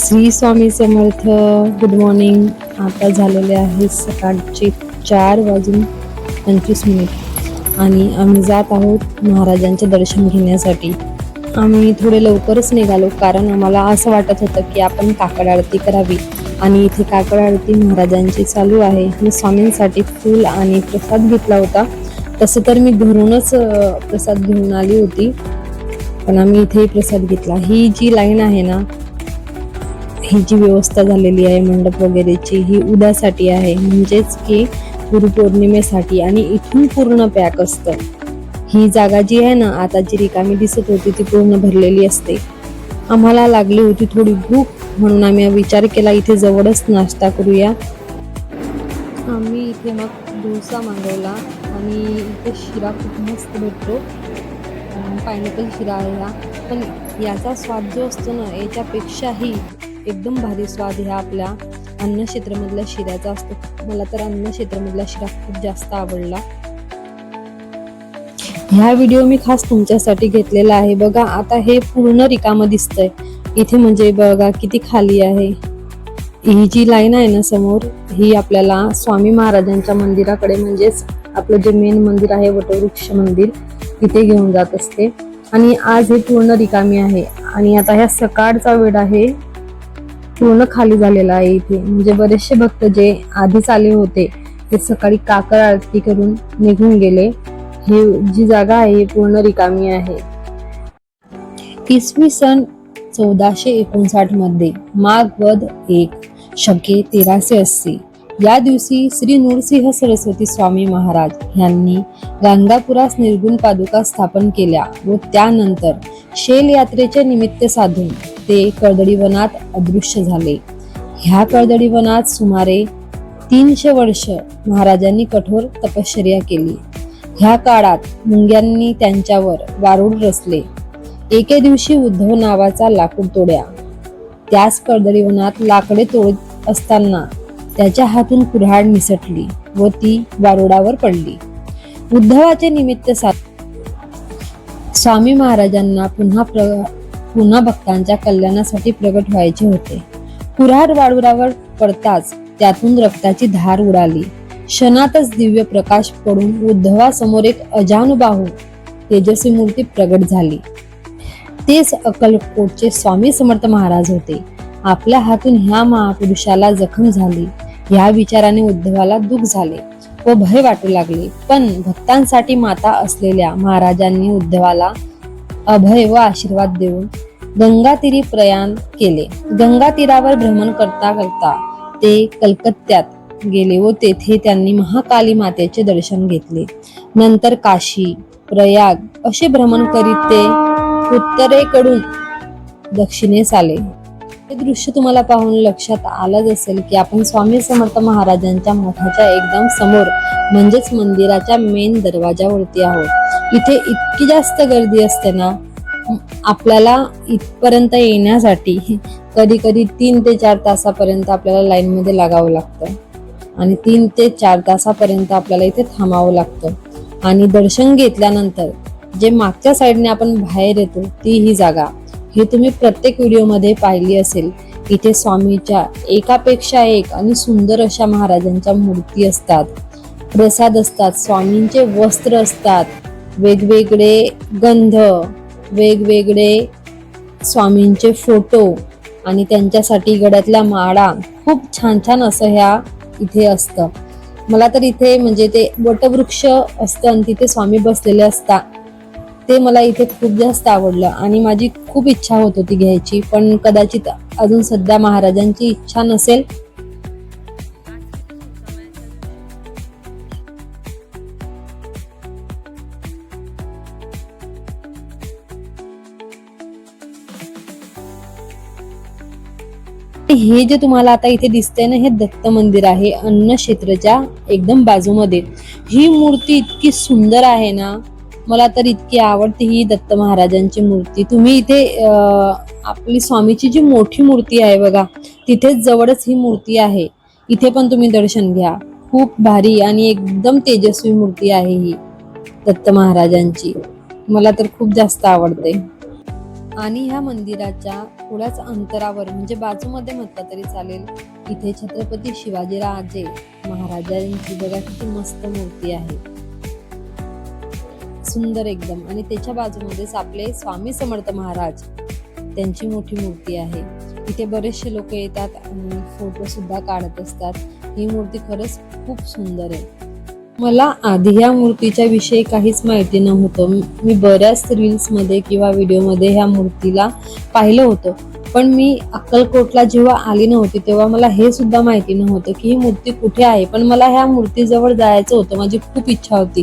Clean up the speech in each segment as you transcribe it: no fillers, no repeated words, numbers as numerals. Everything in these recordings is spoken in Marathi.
श्री स्वामी समर्थ. Good morning. आता झालेले आहे सकाळचे 4:25 आणि आम्ही जात आहोत महाराजांचे दर्शन घेण्यासाठी. आम्ही थोडे लवकरच निघालो कारण आम्हाला असं वाटत होतं की आपण काकड आरती करावी आणि इथे काकड आरती महाराजांची चालू आहे. मी स्वामींसाठी फूल आणि प्रसाद घेतला होता. तसं तर मी घरूनच प्रसाद घेऊन आली होती, पण आम्ही इथे प्रसाद घेतला. ही जी लाईन आहे ना, ही जी व्यवस्था झालेली आहे मंडप वगैरेची, ही उद्यासाठी आहे, म्हणजेच की गुरुपौर्णिमेसाठी, आणि इथून पूर्ण पॅक असतं. ही जागा जी आहे ना, आता जी रिकामी दिसत होती ती पूर्ण भरलेली असते. आम्हाला लागली होती थोडी भूक, म्हणून आम्ही विचार केला इथे जवळच नाश्ता करूया. आम्ही इथे मग डोसा मागवला आणि इथे शिरा खूप मस्त भेटतो. पायनॅपल शिरा आहे हा, पण याचा स्वाद जो असतो ना, याच्यापेक्षाही एकदम भारी स्वाद ह्या आपल्या अन्नक्षेत्रमधल्या शिऱ्याचा असतो. मला तर अन्नक्षेत्रमधला शिरा खूप जास्त आवडला. ह्या व्हिडिओ मी खास तुमच्यासाठी घेतलेला आहे. बघा आता हे पूर्ण रिकामं दिसतंय इथे, म्हणजे बघा किती खाली आहे. ही जी लाईन आहे ना समोर, ही आपल्याला स्वामी महाराजांच्या मंदिराकडे, म्हणजेच आपलं जे मेन मंदिर आहे वटवृक्ष मंदिर, तिथे घेऊन जात असते. आणि आज हे पूर्ण रिकामी आहे आणि आता ह्या सकाळचा वेळ आहे, पूर्ण खाली झालेला आहे इथे. म्हणजे बरेचसे भक्त जे आधीच आले होते ते सकाळी काकड आरती करून निघून गेले. हे जी जागा आहे पूर्ण रिकामी आहे. इसवी सन 1459 मध्ये माघ वद 1 शके 1380 या दिवशी श्री नृसिंह सरस्वती स्वामी महाराज यांनी गाणगापुरास निर्गुण पादुका स्थापन केल्या व त्यानंतर शेल यात्रेचे निमित्त साधून ते कर्दळीवनात अदृश्य झाले. ह्या कर्दळीवनात सुमारे 300 वर्ष महाराजांनी कठोर तपश्चर्या केली. ह्या काळात मुंग्यांनी त्यांच्यावर वारूळ रचले. एके दिवशी उद्धव नावाचा लाकूड तोड्या त्याच कर्दळीवनात लाकडे तोडत असताना त्याच्या हातून कुऱ्हाड निसटली व ती वारुळावर पडली. उद्धवाचे निमित्त स्वामी महाराजांना पुन्हा भक्तांच्या कल्याणासाठी प्रगट व्हायचे होते. कुऱ्हाड वारुळावर पडताच त्यातून रक्ताची धार उडाली. क्षणातच दिव्य प्रकाश पडून उद्धवासमोर एक अजानुबाहू तेजस्वी मूर्ती प्रगट झाली. तेच अक्कलकोटचे स्वामी समर्थ महाराज होते. आपल्या हातून ह्या महापुरुषाला जखम झाली ह्या विचाराने उद्धवाला दुःख झाले व भय वाटू लागले. पण भक्तांसाठी माता असलेल्या महाराजांनी उद्धवाला अभय व आशीर्वाद देऊन गंगा तीरी प्रयाण केले. गंगा तीरावर भ्रमण करता करता ते कलकत्त्यात गेले व तेथे त्यांनी महाकाली मातेचे दर्शन घेतले. नंतर काशी, प्रयाग असे भ्रमण करीत ते उत्तरेकडून दक्षिणेस आले. हे दृश्य तुम्हाला पाहून लक्षात आलंच असेल की आपण स्वामी समर्थ महाराजांच्या मठाच्या एकदम समोर, म्हणजेच मंदिराच्या मेन दरवाजावरती आहोत. इथे इतकी जास्त गर्दी असते ना, आपल्याला इथपर्यंत येण्यासाठी कधी कधी 3 ते 4 तासापर्यंत आपल्याला लाईन मध्ये लागावं लागतं आणि 3 ते 4 तासापर्यंत आपल्याला इथे थांबावं लागतं. आणि दर्शन घेतल्यानंतर जे मागच्या साईडने आपण बाहेर येतो ती ही जागा, हे तुम्ही प्रत्येक व्हिडिओमध्ये पाहिली असेल. इथे स्वामीच्या एकापेक्षा एक आणि सुंदर अशा महाराजांच्या मूर्ती असतात, प्रसाद असतात, स्वामींचे वस्त्र असतात, वेगवेगळे गंध, वेगवेगळे स्वामींचे फोटो आणि त्यांच्यासाठी गळ्यातल्या माळा, खूप छान छान असं ह्या इथे असतं. मला तर इथे म्हणजे ते वटवृक्ष असतं आणि तिथे स्वामी बसलेले असतात, ते मला इथे खूप जास्त आवडलं आणि माझी खूप इच्छा होत होती घ्यायची, पण कदाचित अजून सध्या महाराजांची इच्छा नसेल. हे जे तुम्हाला आता इथे दिसतंय ना, हे दत्त मंदिर आहे अन्नक्षेत्रच्या एकदम बाजूमध्ये. ही मूर्ती इतकी सुंदर आहे ना, मला तर इतकी आवडते ही दत्त महाराजांची मूर्ती. तुम्ही इथे आपली स्वामीची जी मोठी मूर्ती आहे बघा, तिथेच जवळच ही मूर्ती आहे. इथे पण तुम्ही दर्शन घ्या. खूप भारी आणि एकदम तेजस्वी मूर्ती आहे ही दत्त महाराजांची. मला तर खूप जास्त आवडते. आणि ह्या मंदिराच्या थोड्याच अंतरावर म्हणजे बाजूमध्ये म्हटलं तरी चालेल, इथे छत्रपती शिवाजीराजे महाराजांची बघा किती मस्त मूर्ती आहे, सुंदर एकदम. आणि त्याच्या बाजूमध्येच आपले स्वामी समर्थ महाराज त्यांची मोठी मूर्ती आहे. इथे बरेचसे लोक येतात आणि फोटो सुद्धा काढत असतात. ही मूर्ती खरंच खूप सुंदर आहे. मला आधी या मूर्तीच्या विषयी काहीच माहिती नव्हतं. मी बऱ्याच रील्स मध्ये किंवा व्हिडिओमध्ये ह्या मूर्तीला पाहिलं होतं, पण मी अक्कलकोटला जेव्हा आली नव्हती तेव्हा मला हे सुद्धा माहिती नव्हतं की ही मूर्ती कुठे आहे. पण मला ह्या मूर्तीजवळ जायचं होतं, माझी खूप इच्छा होती.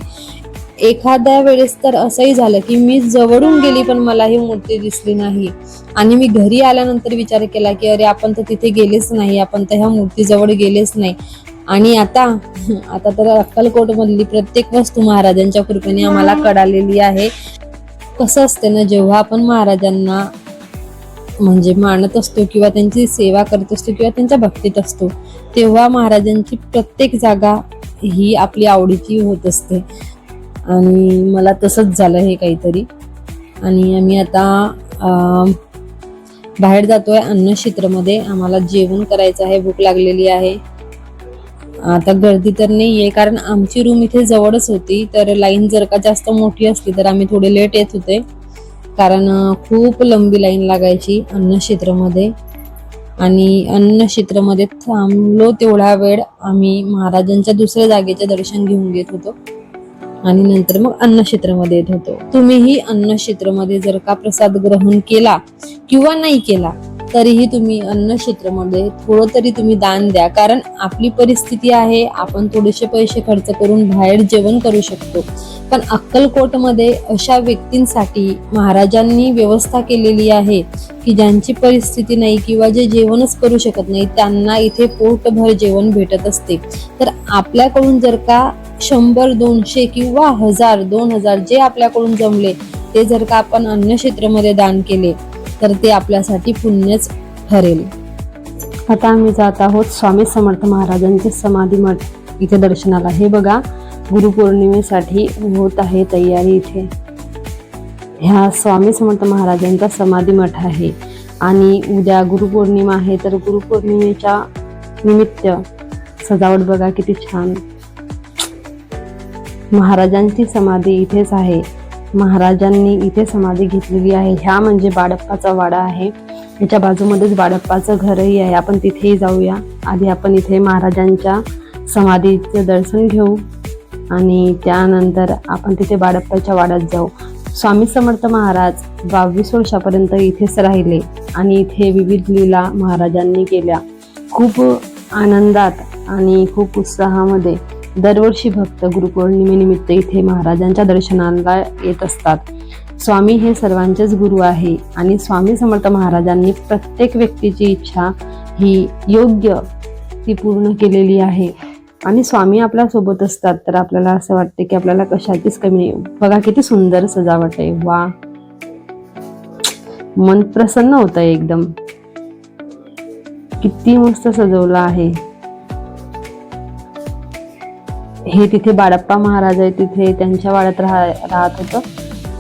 एखाद्या वेळेस तर असंही झालं की मी जवळून गेली पण मला ही मूर्ती दिसली नाही, आणि मी घरी आल्यानंतर विचार केला की अरे आपण तर तिथे गेलेच नाही, आपण तर ह्या मूर्तीजवळ गेलेच नाही. आणि आता तर अक्कलकोट मधली प्रत्येक वस्तू महाराजांच्या कृपेने आम्हाला कळालेली आहे. कसं असते ना, जेव्हा आपण महाराजांना म्हणजे मानत असतो किंवा त्यांची सेवा करत असतो किंवा त्यांच्या भक्तीत असतो, तेव्हा महाराजांची प्रत्येक जागा ही आपली आवडीची होत असते. आणि मला तसंच झालं हे काहीतरी. आणि आम्ही आता बाहेर जातोय अन्नक्षेत्रामध्ये, आम्हाला जेवण करायचं आहे, भूक लागलेली आहे. आता गर्दी तर नाहीये कारण आमची रूम इथे जवळच होती, तर लाईन जर का जास्त मोठी असली तर आम्ही थोडे लेट येत होते, कारण खूप लंबी लाईन लागायची अन्नक्षेत्रामध्ये. आणि अन्नक्षेत्रामध्ये थांबलो तेवढा वेळ आम्ही महाराजांच्या दुसऱ्या जागेचे दर्शन घेऊन घेत होतो आणि नंतर मग अन्नक्षेत्रामध्ये येत होतो. तुम्हीही अन्नक्षेत्रामध्ये जर का प्रसाद ग्रहण केला किंवा नाही केला तरीही तुम्ही अन्नक्षेत्रामध्ये थोडं तरी तुम्ही दान द्या, कारण आपली परिस्थिती आहे, आपण थोडेसे पैसे खर्च करून बाहेर जेवण करू शकतो. पण अक्कलकोटमध्ये अशा व्यक्तींसाठी महाराजांनी व्यवस्था केलेली आहे की ज्यांची परिस्थिती नाही किंवा जे जेवणच करू शकत नाही, त्यांना इथे पोटभर जेवण भेटत असते. तर आपल्याकडून जर का 100, 200 किंवा 1000, 2000 जे आपल्याकडून जमले ते जर का आपण अन्नक्षेत्रामध्ये दान केले तर ते आपल्यासाठी पुण्यच ठरेल. आता आम्ही जात आहोत स्वामी समर्थ महाराजांचे समाधी मठ इथे दर्शनाला. हे बघा, गुरुपौर्णिमेसाठी होत आहे तयारी. इथे ह्या स्वामी समर्थ महाराजांचा समाधी मठ आहे आणि उद्या गुरुपौर्णिमा आहे, तर गुरुपौर्णिमेच्या निमित्त सजावट बघा किती छान. महाराजांची समाधी इथेच आहे, महाराजांनी इथे समाधी घेतलेली आहे. ह्या म्हणजे बाळप्पाचा वाडा आहे, याच्या बाजूमध्येच बाळप्पाचं घरही आहे. आपण तिथेही जाऊया. आधी आपण इथे महाराजांच्या समाधीचे दर्शन घेऊ आणि त्यानंतर आपण तिथे बाळप्पाच्या वाड्यात जाऊ. स्वामी समर्थ महाराज 22 वर्षापर्यंत इथेच राहिले आणि इथे विविध लीला महाराजांनी केल्या. खूप आनंदात आणि खूप उत्साहामध्ये दरवर्षी भक्त गुरुपौर्णिमेनिमित्त इथे महाराजांच्या दर्शनाला येत असतात. स्वामी हे सर्वांचेच गुरु आहे आणि स्वामी समर्थ महाराजांनी प्रत्येक व्यक्तीची इच्छा ही योग्य ती पूर्ण केलेली आहे आणि स्वामी आपल्या सोबत असतात, तर आपल्याला असं वाटते की आपल्याला कशाचीच कमी नाही. बघा किती सुंदर सजावट आहे, वा, मन प्रसन्न होतं एकदम. किती मस्त सजवलं आहे. हे तिथे बाळप्पा महाराज आहे, तिथे त्यांच्या वाड्यात राहत होतं.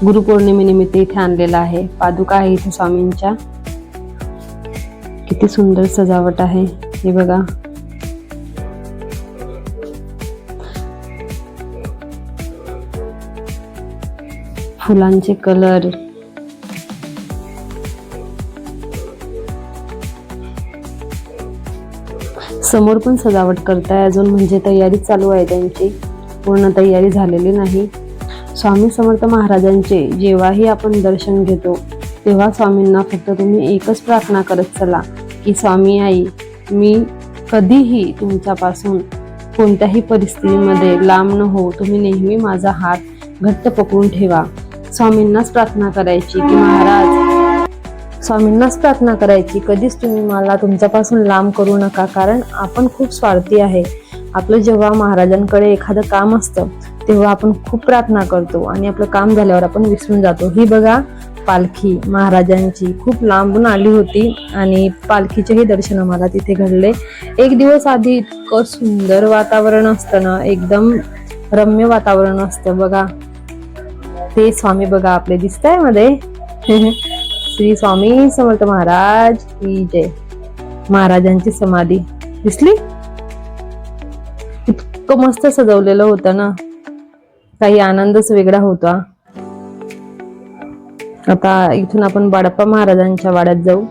गुरुपौर्णिमेनिमित्त इथे आणलेला आहे. पादुका आहे इथे स्वामींच्या. किती सुंदर सजावट आहे हे बघा. फुलांचे कलर, समोर पण सजावट करताय अजून, म्हणजे तयारी चालू आहे त्यांची, पूर्ण तयारी झालेली नाही. स्वामी समर्थ महाराजांचे जेव्हाही आपण दर्शन घेतो तेव्हा स्वामींना फक्त तुम्ही एकच प्रार्थना करत चला की स्वामी आई, मी कधीही तुमच्यापासून कोणत्याही परिस्थितीमध्ये लांब न हो, तुम्ही नेहमी माझा हात घट्ट पकडून ठेवा. स्वामींनाच प्रार्थना करायची की महाराज, स्वामींनाच प्रार्थना करायची कधीच तुम्ही मला तुमच्यापासून लांब करू नका, कारण आपण खूप स्वार्थी आहे. आपलं जेव्हा महाराजांकडे एखादं काम असतं तेव्हा आपण खूप प्रार्थना करतो आणि आपलं काम झाल्यावर आपण विसरून जातो. ही बघा पालखी महाराजांची खूप लांबून आली होती आणि पालखीचेही दर्शन आम्हाला तिथे घडले. एक दिवस आधी इतकं सुंदर वातावरण असतं ना, एकदम रम्य वातावरण असतं. बघा ते स्वामी बघा आपले दिसतंय मध्ये श्री स्वामी समर्थ महाराज की जय. महाराजांची समाधी दिसली, इतकं मस्त सजवलेलं होतं ना, काही आनंदच वेगळा होता. आता इथून आपण बाळप्पा महाराजांच्या वाड्यात जाऊ.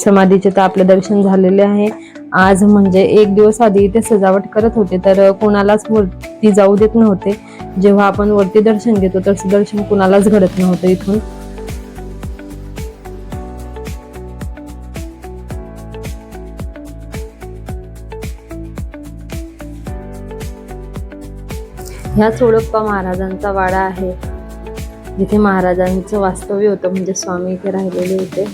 समाधीचे तर आपले दर्शन झालेले आहे. आज म्हणजे एक दिवस आधी इथे सजावट करत होते, तर कोणालाच वरती जाऊ देत नव्हते. जेव्हा आपण वरती दर्शन घेतो तसं दर्शन कुणालाच घडत नव्हतं इथून. ह्या सोडप्पा महाराजांचा वाडा आहे, जिथे महाराजांचं वास्तव्य होतं, म्हणजे स्वामी इथे राहिलेले होते.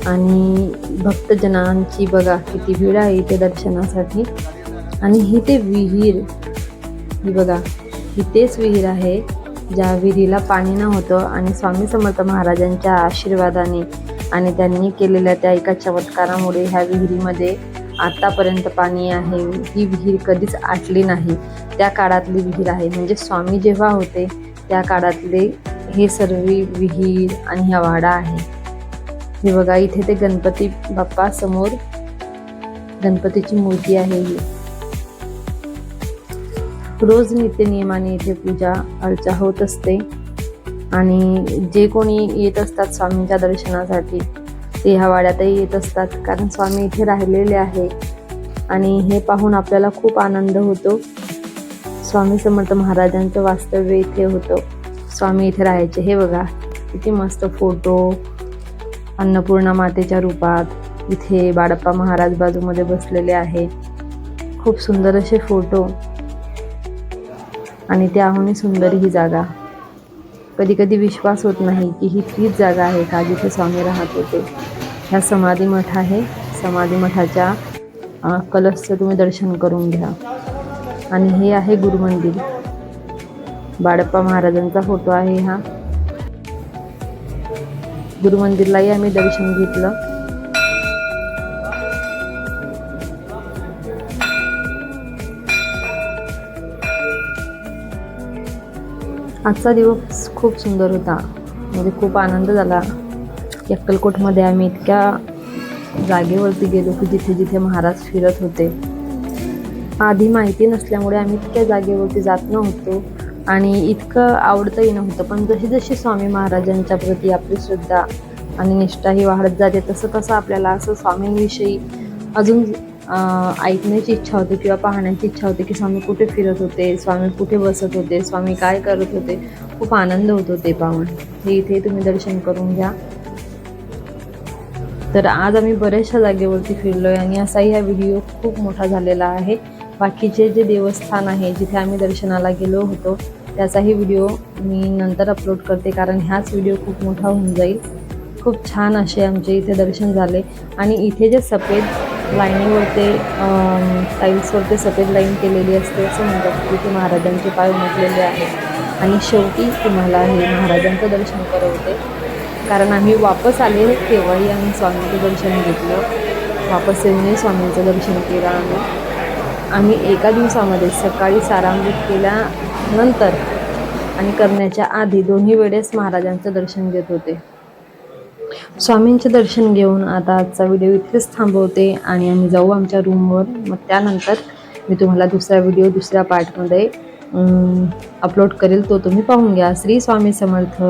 आणि भक्तजनांची बघा किती भीड आहे इथे दर्शनासाठी. आणि ही ते विहीर, ही बघा, इथेच विहीर आहे ज्या विहिरीला पाणी नव्हतं, आणि स्वामी समर्थ महाराजांच्या आशीर्वादाने आणि त्यांनी केलेल्या त्या एका चमत्कारामुळे ह्या विहिरीमध्ये आतापर्यंत पाणी आहे. ही विहीर कधीच आटली नाही. त्या काळातली विहीर आहे, म्हणजे स्वामी जेव्हा होते त्या काळातले हे सर्व विहीर आणि हा वाडा आहे. हे बघा, इथे ते गणपती बाप्पा समोर गणपतीची मूर्ती आहे. ही रोज नित्यनियमाने इथे पूजा अर्चा होत असते. आणि जे कोणी येत असतात स्वामींच्या दर्शनासाठी ते ह्या वाड्यातही येत असतात, कारण स्वामी इथे राहिलेले आहे. आणि हे पाहून आपल्याला खूप आनंद होतो. स्वामी समर्थ महाराजांचं वास्तव्य इथे होतं, स्वामी इथे राहायचे. हे बघा किती मस्त फोटो, अन्नपूर्णा मातेच्या रूपात इथे बाळप्पा महाराज बाजूमध्ये बसलेले आहे. खूप सुंदर असे फोटो, आणि त्याहूनही सुंदर ही जागा. कधी कधी विश्वास होत नाही की ही तीच जागा आहे का जिथे स्वामी राहत होते. ह्या समाधी मठ आहे. समाधी मठाच्या कलशचं तुम्ही दर्शन करून घ्या. आणि हे आहे गुरुमंदिर, बाळप्पा महाराजांचा फोटो आहे हा. गुरुमंदिरलाही आम्ही दर्शन घेतलं. आजचा दिवस खूप सुंदर होता, म्हणजे खूप आनंद झाला. अक्कलकोटमध्ये आम्ही इतक्या जागेवरती गेलो की जिथे जिथे महाराज फिरत होते. आधी माहिती नसल्यामुळे आम्ही इतक्या जागेवरती जात नव्हतो आणि इतकं आवडतही नव्हतं. पण जशी जशी स्वामी महाराजांच्या प्रती आपली श्रद्धा आणि निष्ठा ही वाढत जाते, तसं तसं आपल्याला असं स्वामींविषयी अजून ऐकण्याची इच्छा होते किंवा पाहण्याची इच्छा होते की स्वामी कुठे फिरत होते, स्वामी कुठे बसत होते, स्वामी काय करत होते. खूप आनंद होतो ते पाहून. हे इथे तुम्ही दर्शन करून घ्या. तर आज आम्ही बऱ्याचशा जागेवरती फिरलोय आणि असाही हा व्हिडिओ खूप मोठा झालेला आहे. बाकीचे जे देवस्थान आहे जिथे आम्ही दर्शनाला गेलो होतो त्याचाही व्हिडिओ मी नंतर अपलोड करते, कारण ह्याच व्हिडिओ खूप मोठा होऊन जाईल. खूप छान असे आमचे इथे दर्शन झाले. आणि इथे जे सफेद लाईनीवरती टाईल्सवरती सफेद लाईन केलेली असते असं म्हणतात, तिथे महाराजांचे पाय उमटलेले आहेत. आणि शेवटी तुम्हाला हे महाराजांचं दर्शन करवते, कारण आम्ही वापस आले तेव्हाही आम्ही स्वामींचं दर्शन घेतलं. वापस येऊनही स्वामींचं दर्शन केलं. आम्ही एका दिवसामध्ये सकाळी सारामृत केल्यानंतर आणि करण्याच्या आधी दोन्ही वेळेस महाराजांचं दर्शन घेत होते. स्वामींचे दर्शन घेऊन आता आजचा व्हिडिओ इथेच थांबवते आणि आम्ही जाऊ आमच्या रूमवर. मग त्यानंतर मी तुम्हाला दुसरा व्हिडिओ दुसऱ्या पार्टमध्ये अपलोड करेल, तो तुम्ही पाहून घ्या. श्री स्वामी समर्थ.